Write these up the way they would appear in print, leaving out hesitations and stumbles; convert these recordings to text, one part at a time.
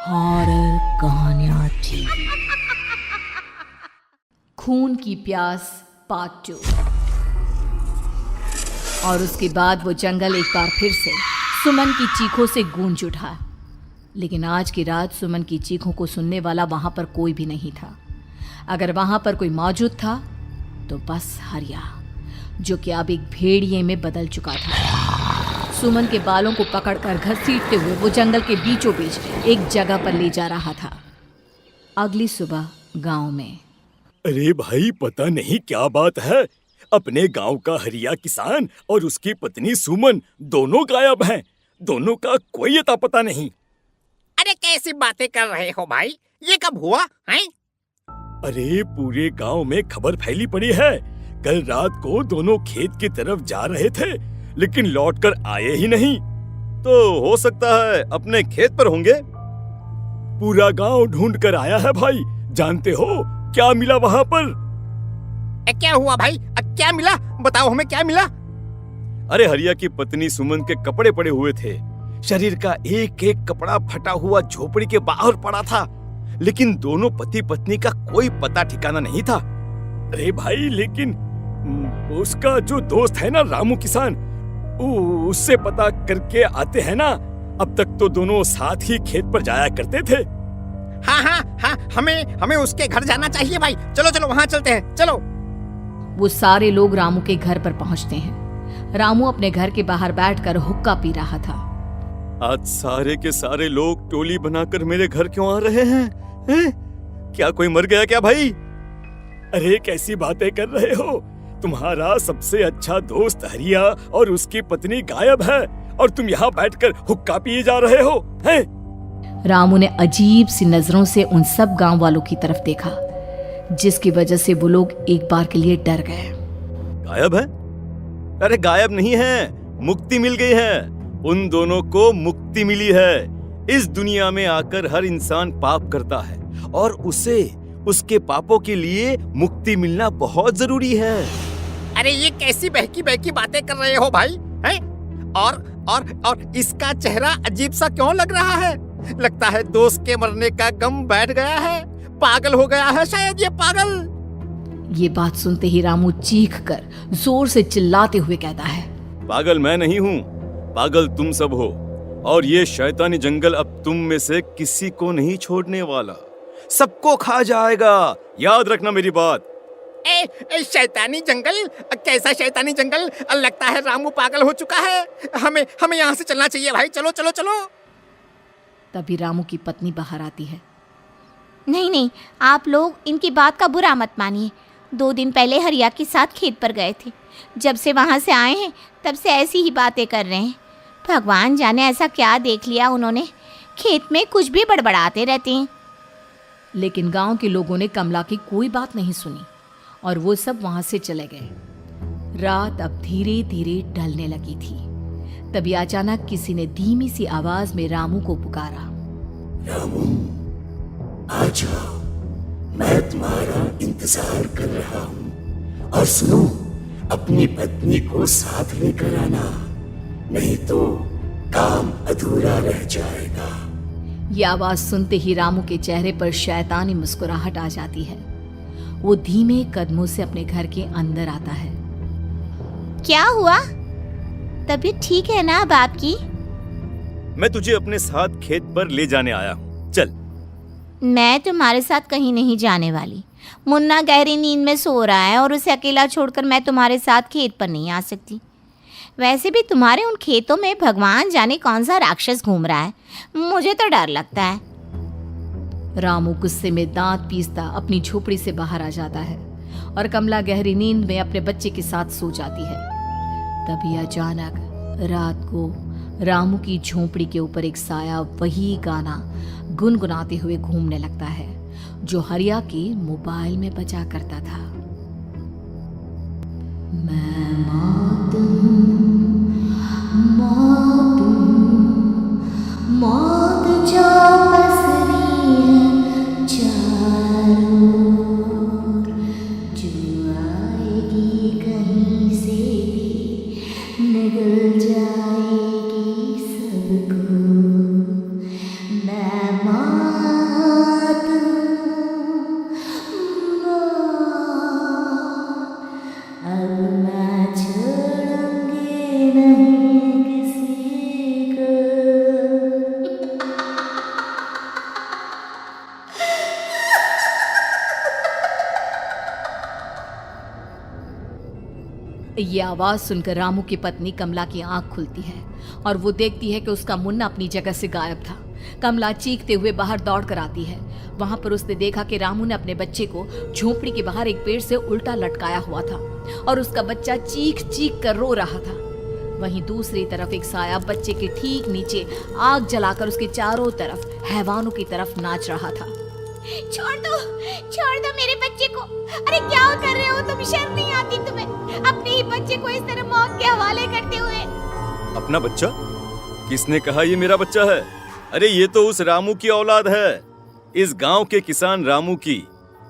Horror कहानियां TV. खून की प्यास पार्ट 2। और उसके बाद वो जंगल एक बार फिर से सुमन की चीखों से गूंज उठा। लेकिन आज की रात सुमन की चीखों को सुनने वाला वहां पर कोई भी नहीं था। अगर वहां पर कोई मौजूद था तो बस हरिया, जो कि अब एक भेड़िए में बदल चुका था। सुमन के बालों को पकड़कर घसीटते हुए वो जंगल के बीचों बीच एक जगह पर ले जा रहा था। अगली सुबह गांव में। अरे भाई, पता नहीं क्या बात है, अपने गांव का हरिया किसान और उसकी पत्नी सुमन दोनों गायब हैं। दोनों का कोई अता पता नहीं। अरे कैसी बातें कर रहे हो भाई, ये कब हुआ है? अरे पूरे गांव में खबर फैली पड़ी है। कल रात को दोनों खेत की तरफ जा रहे थे, लेकिन लौटकर आए ही नहीं। तो हो सकता है अपने खेत पर होंगे। पूरा गांव ढूंढ कर आया है भाई। जानते हो क्या मिला वहां पर? क्या हुआ भाई? क्या मिला? बताओ हमें, क्या मिला? अरे हरिया की पत्नी सुमन के कपड़े पड़े हुए थे। शरीर का एक एक कपड़ा फटा हुआ झोपड़ी के बाहर पड़ा था, लेकिन दोनों पति पत्नी का कोई पता ठिकाना नहीं था। अरे भाई, लेकिन उसका जो दोस्त है ना रामू किसान, उससे पता करके आते हैं ना। अब तक तो दोनों साथ ही खेत पर जाया करते थे। हाँ, हमें उसके घर जाना चाहिए भाई। चलो वहाँ चलते हैं, चलो। वो सारे लोग रामू के घर पर पहुंचते हैं। रामू अपने घर के बाहर बैठकर हुक्का पी रहा था। आज सारे के सारे लोग टोली बनाकर मेरे घर क्यों आ रहे हैं? क्या कोई मर गया क्या भाई? अरे कैसी बातें कर रहे हो? तुम्हारा सबसे अच्छा दोस्त हरिया और उसकी पत्नी गायब है, और तुम यहाँ बैठकर हुक्का पिए जा रहे हो हैं? रामू ने अजीब सी नजरों से उन सब गांव वालों की तरफ देखा, जिसकी वजह से वो लोग एक बार के लिए डर गए। गायब है? अरे गायब नहीं है, मुक्ति मिल गई है। उन दोनों को मुक्ति मिली है। इस दुनिया में आकर हर इंसान पाप करता है, और उसे उसके पापों के लिए मुक्ति मिलना बहुत जरूरी है। अरे ये कैसी बहकी बातें कर रहे हो भाई, हैं? और इसका चेहरा अजीब सा क्यों लग रहा है? लगता है दोस्त के मरने का गम बैठ गया है। पागल हो गया है शायद ये पागल। ये बात सुनते ही रामू चीख कर जोर से चिल्लाते हुए कहता है, पागल मैं नहीं हूँ, पागल तुम सब हो। और ये शैतानी जंगल अब तुम में से किसी को नहीं छोड़ने वाला, सबको खा जाएगा। याद रखना मेरी बात। शैतानी जंगल? कैसा शैतानी जंगल? लगता है रामू पागल हो चुका है। हमें यहाँ से चलना चाहिए भाई। चलो। तभी रामू की पत्नी बाहर आती है। नहीं, आप लोग इनकी बात का बुरा मत मानिए। 2 दिन पहले हरिया के साथ खेत पर गए थे। जब से वहाँ से आए हैं तब से ऐसी ही बातें कर रहे हैं। भगवान जाने ऐसा क्या देख लिया उन्होंने, खेत में कुछ भी बड़बड़ाते रहते हैं। लेकिन गांव के लोगों ने कमला की कोई बात नहीं सुनी, और वो सब वहां से चले गए। रात अब धीरे धीरे ढलने लगी थी। तभी अचानक किसी ने धीमी सी आवाज में रामू को पुकारा। रामू, आ जाओ, मैं तुम्हारा इंतजार कर रहा हूँ। और सुनो, अपनी पत्नी को साथ लेकर आना, नहीं तो काम अधूरा रह जाएगा। ये आवाज सुनते ही रामू के चेहरे पर शैतानी मुस्कुराहट आ जाती है। वो धीमे कदमों से अपने घर के अंदर आता है। क्या हुआ? तबीयत ठीक है ना अब आपकी? मैं तुझे अपने साथ खेत पर ले जाने आया हूँ, चल। मैं तुम्हारे साथ कहीं नहीं जाने वाली। मुन्ना गहरी नींद में सो रहा है, और उसे अकेला छोड़कर मैं तुम्हारे साथ खेत पर नहीं आ सकती। वैसे भी तुम्हारे उन खेतों में भगवान जाने कौन सा राक्षस घूम रहा है, मुझे तो डर लगता है। रामू गुस्से में दांत पीसता अपनी झोपड़ी से बाहर आ जाता है, और कमला गहरी नींद में अपने बच्चे के साथ सो जाती है। तभी अचानक रात को रामू की झोपड़ी के ऊपर एक साया वही गाना गुनगुनाते हुए घूमने लगता है, जो हरिया के मोबाइल में बजा करता था। मैं मौत जो पसरी है चारों ओर, जो आएगी कहीं से भी निगल जाएगी सबको। मैं ये आवाज सुनकर रामू की पत्नी कमला की आंख खुलती है और वो देखती है कि उसका मुन्ना अपनी जगह से गायब था। कमला चीखते हुए बाहर दौड़ कर आती है। वहां पर उसने देखा कि रामू ने अपने बच्चे को झोपड़ी के बाहर एक पेड़ से उल्टा लटकाया हुआ था और उसका बच्चा चीख चीख कर रो रहा था। वहीं दूसरी तरफ एक साया बच्चे के ठीक नीचे आग जलाकर उसके चारों तरफ हैवानों की तरफ नाच रहा था। छोड़ दो मेरे बच्चे को। अरे क्या कर रहे हो तुम? शर्म नहीं आती तुम्हें? अपने ही बच्चे को इस तरह मौत के हवाले करते हुए। अपना बच्चा? किसने कहा ये मेरा बच्चा है? अरे ये तो उस रामू की औलाद है, इस गांव के किसान रामू की,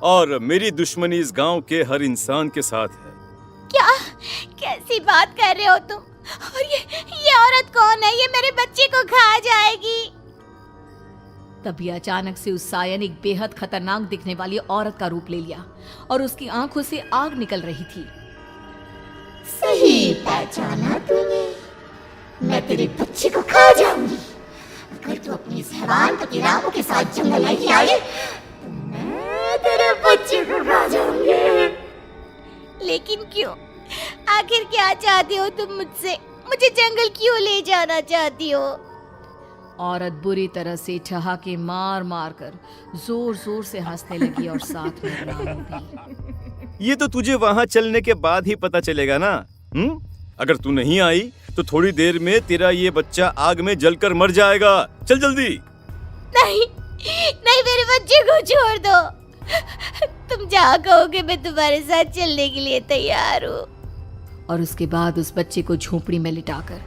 और मेरी दुश्मनी इस गांव के हर इंसान के साथ है। क्या? कैसी बात कर रहे हो तुम? और ये औरत कौन है? ये मेरे बच्चे को खा जाएगी। तभी अचानक से उस साया ने एक बेहद खतरनाक दिखने वाली औरत का रूप ले लिया और उसकी आंखों से आग निकल रही थी। सही पहचाना तूने, मैं तेरे बच्चे को खा जाऊंगी। अगर तू अपनी इस हैवान पति रामू के साथ जंगल नहीं आए तो मैं तेरे बच्चे को खा जाऊंगी। लेकिन क्यों? आखिर क्या चाहती हो तुम मुझसे? मुझे जंगल क्यों ले जाना चाहती हो? औरत बुरी तरह से ठहाके मार मार कर जोर जोर से हंसने लगी और साथ में रामू भी। ये तो तुझे वहाँ चलने के बाद ही पता चलेगा ना। अगर तू नहीं आई तो थोड़ी देर में तेरा ये बच्चा आग में जलकर मर जाएगा। चल जल्दी। नहीं, मेरे बच्चे को छोड़ दो। तुम जहाँ कहोगे मैं तुम्हारे साथ चलने के लिए तैयार हूँ। और उसके बाद उस बच्चे को झोपड़ी में लिटाकर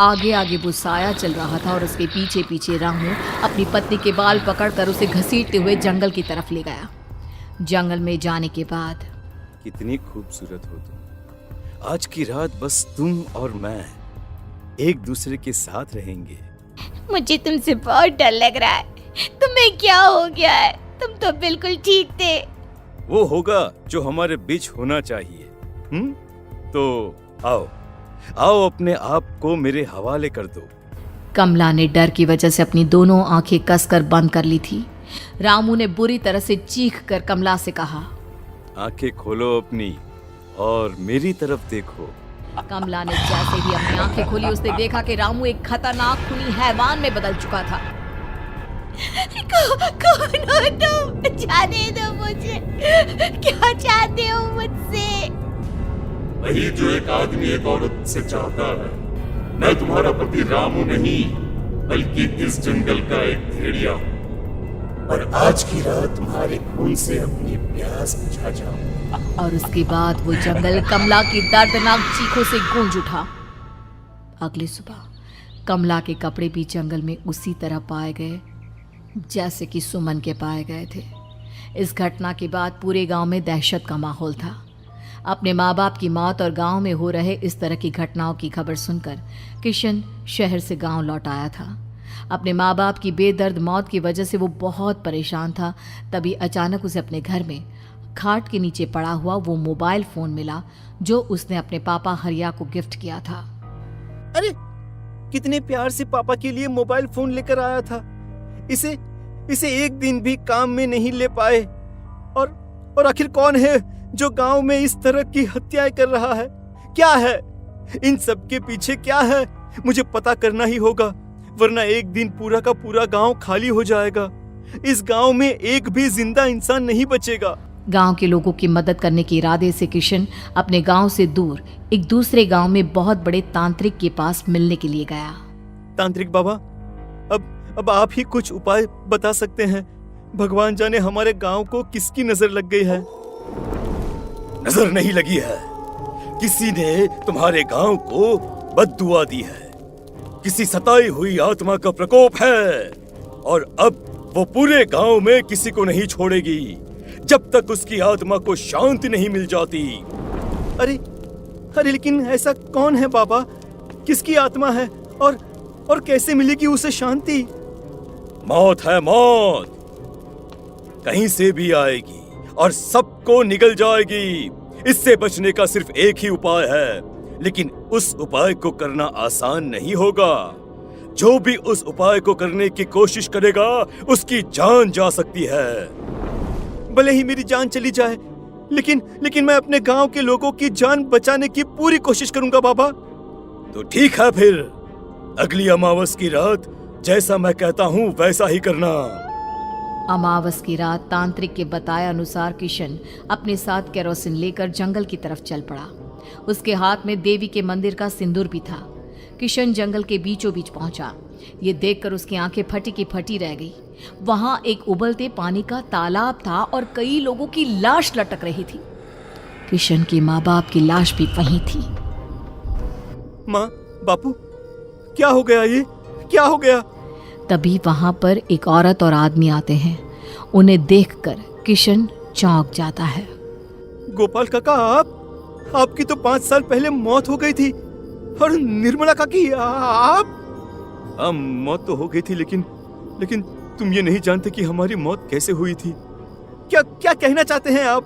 आगे आगे वो साया चल रहा था और उसके पीछे पीछे रामू अपनी पत्नी के बाल पकड़कर उसे घसीटते हुए जंगल की तरफ ले गया। जंगल में जाने के बाद, कितनी खूबसूरत हो तुम। आज की रात बस तुम और मैं एक दूसरे के साथ रहेंगे। मुझे तुमसे बहुत डर लग रहा है। तुम्हें क्या हो गया है? तुम तो बिल्कुल ठीक थे। वो होगा जो हमारे बीच होना चाहिए। तो आओ अपने आप को मेरे हवाले कर दो। कमला ने डर की वजह से अपनी दोनों आंखें कसकर बंद कर ली थी। रामू ने बुरी तरह से चीख कर कमला से कहा, आंखें खोलो अपनी और मेरी तरफ देखो। कमला ने जैसे ही अपनी आंखें खोली उसने देखा कि रामू एक खतरनाक खूनी हैवान में बदल चुका था। कौन हो तुम? जाने दो मुझे। क्या चाहते हो मुझसे? वही जो एक आदमी एक औरत से चाहता है। मैं तुम्हारा पति रामू नहीं, बल्कि इस जंगल का एक भेड़िया हूँ, और आज की रात तुम्हारे खून से अपनी प्यास बुझा जाऊं। और उसके बाद वो जंगल कमला की दर्दनाक चीखों से गूंज उठा। अगली सुबह कमला के कपड़े भी जंगल में उसी तरह पाए गए जैसे कि सुमन के पाए गए थे। इस घटना के बाद पूरे गांव में दहशत का माहौल था। अपने माँ बाप की मौत और गांव में हो रहे इस तरह की घटनाओं की खबर सुनकर किशन शहर से गांव लौट आया था। अपने माँ बाप की बेदर्द मौत की वजह से वो बहुत परेशान था। तभी अचानक उसे अपने घर में खाट के नीचे पड़ा हुआ वो मोबाइल फोन मिला जो उसने अपने पापा हरिया को गिफ्ट किया था। अरे कितने प्यार से पापा के लिए मोबाइल फोन लेकर आया था। इसे एक दिन भी काम में नहीं ले पाए। और आखिर कौन है जो गांव में इस तरह की हत्याएं कर रहा है? क्या है इन सब के पीछे? क्या है? मुझे पता करना ही होगा, वरना एक दिन पूरा का पूरा गांव खाली हो जाएगा। इस गांव में एक भी जिंदा इंसान नहीं बचेगा। गांव के लोगों की मदद करने के इरादे से किशन अपने गांव से दूर एक दूसरे गांव में बहुत बड़े तांत्रिक के पास मिलने के लिए गया। तांत्रिक बाबा, अब आप ही कुछ उपाय बता सकते हैं। भगवान जाने हमारे गांव को किसकी नजर लग गई है। नजर नहीं लगी है, किसी ने तुम्हारे गांव को बद्दुआ दी है। किसी सताई हुई आत्मा का प्रकोप है और अब वो पूरे गांव में किसी को नहीं छोड़ेगी जब तक उसकी आत्मा को शांति नहीं मिल जाती। अरे लेकिन ऐसा कौन है बाबा? किसकी आत्मा है और कैसे मिलेगी उसे शांति? मौत है मौत, कहीं से भी आएगी और सबको निगल जाएगी। इससे बचने का सिर्फ एक ही उपाय है, लेकिन उस उपाय को करना आसान नहीं होगा। जो भी उस उपाय को करने की कोशिश करेगा उसकी जान जा सकती है। भले ही मेरी जान चली जाए, लेकिन मैं अपने गांव के लोगों की जान बचाने की पूरी कोशिश करूंगा बाबा। तो ठीक है, फिर अगली अमावस की रात जैसा मैं कहता हूँ वैसा ही करना। अमावस की रात तांत्रिक के बताए अनुसार किशन अपने साथ केरोसिन लेकर जंगल की तरफ चल पड़ा। उसके हाथ में देवी के मंदिर का सिंदूर भी था। किशन जंगल के बीचों बीच पहुंचा। ये देखकर उसकी आंखें फटी की फटी रह गई। वहां एक उबलते पानी का तालाब था और कई लोगों की लाश लटक रही थी। किशन के माँ बाप की लाश भी वहीं थी। माँ, बापू, क्या हो गया? ये क्या हो गया? तभी वहां पर एक औरत और आदमी आते हैं। उन्हें देखकर किशन चौंक जाता है। गोपाल काका, आपकी तो 5 साल पहले मौत हो गई थी। और निर्मला काकी, आप? मौत तो हो गई थी, लेकिन तुम ये नहीं जानते कि हमारी मौत कैसे हुई थी। क्या कहना चाहते हैं आप?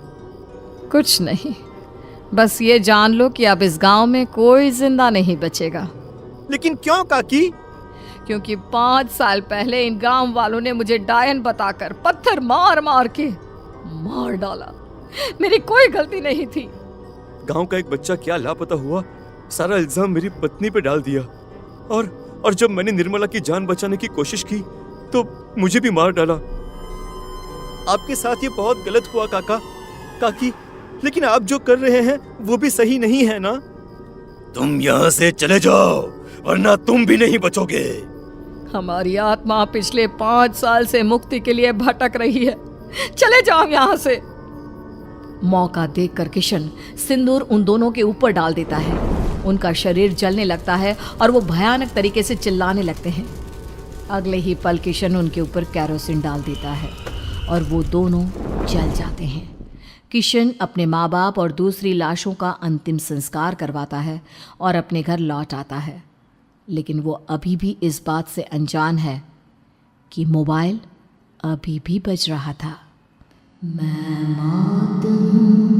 कुछ नहीं, बस ये जान लो कि अब इस गांव में कोई जिंदा नहीं बचेगा। लेकिन क्यों काकी? क्योंकि 5 साल पहले इन गांव वालों ने मुझे डायन बताकर पत्थर मार मार के मार डाला। मेरी कोई गलती नहीं थी। गांव का एक बच्चा क्या लापता हुआ, सारा इल्जाम मेरी पत्नी पे डाल दिया। और जब मैंने निर्मला की जान बचाने की कोशिश की तो मुझे भी मार डाला। आपके साथ ये बहुत गलत हुआ काकी, लेकिन आप जो कर रहे हैं वो भी सही नहीं है ना? तुम यहाँ से चले जाओ वरना तुम भी नहीं बचोगे। हमारी आत्मा पिछले 5 साल से मुक्ति के लिए भटक रही है। चले जाओ यहाँ से। मौका देखकर किशन सिंदूर उन दोनों के ऊपर डाल देता है। उनका शरीर जलने लगता है और वो भयानक तरीके से चिल्लाने लगते हैं। अगले ही पल किशन उनके ऊपर केरोसिन डाल देता है और वो दोनों जल जाते हैं। किशन अपने माँ बाप और दूसरी लाशों का अंतिम संस्कार करवाता है और अपने घर लौट आता है। लेकिन वो अभी भी इस बात से अनजान है कि मोबाइल अभी भी बज रहा था। मैं मौत हूँ।